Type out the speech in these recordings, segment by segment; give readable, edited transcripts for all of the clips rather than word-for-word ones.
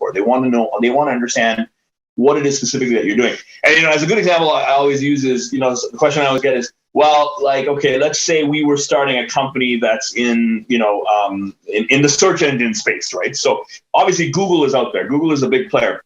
for. They want to understand what it is specifically that you're doing. And, as a good example I always use is, the question I always get is, well, like, okay, let's say we were starting a company that's in the search engine space, right? So obviously Google is out there. Google is a big player.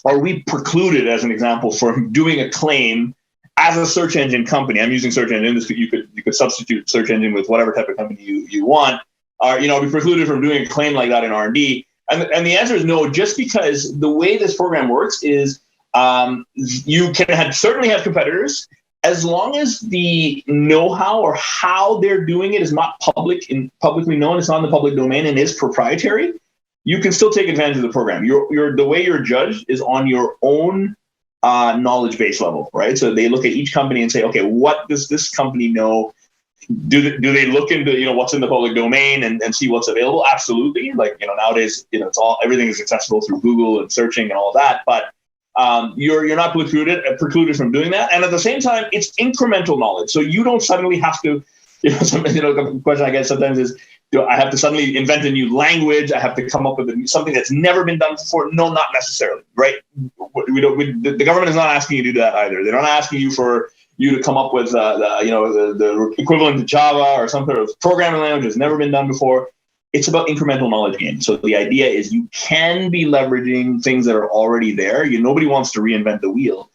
Are we precluded, as an example, from doing a claim as a search engine company? I'm using search engine. You could substitute search engine with whatever type of company you want. Are we precluded from doing a claim like that in R&D? And the answer is no, just because the way this program works is you can certainly have competitors, as long as the know-how or how they're doing it is not publicly known, it's not in the public domain and is proprietary, you can still take advantage of the program. The way you're judged is on your own knowledge base level, right? So they look at each company and say, okay, what does this company know? Do they look into what's in the public domain and see what's available? Absolutely. Like nowadays everything is accessible through Google and searching and all of that. But you're not precluded from doing that. And at the same time, it's incremental knowledge. So you don't suddenly have to. The question I get sometimes is, do I have to suddenly invent a new language? I have to come up with something that's never been done before? No, not necessarily. Right? The government is not asking you to do that either. They're not asking you to come up with the equivalent to Java or some sort of programming language that's never been done before. It's about incremental knowledge gain. So the idea is you can be leveraging things that are already there. Nobody wants to reinvent the wheel,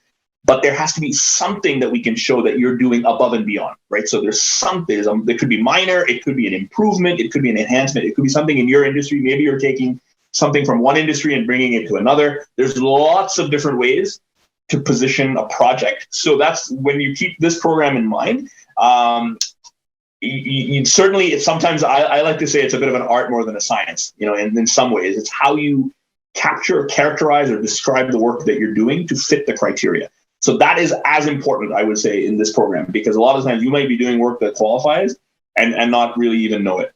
but there has to be something that we can show that you're doing above and beyond, right? So there's something. It could be minor. It could be an improvement. It could be an enhancement. It could be something in your industry. Maybe you're taking something from one industry and bringing it to another. There's lots of different ways to position a project. So that's when you keep this program in mind. You certainly, sometimes I like to say it's a bit of an art more than a science, in some ways. It's how you capture or characterize or describe the work that you're doing to fit the criteria. So that is as important, I would say, in this program, because a lot of times you might be doing work that qualifies and not really even know it.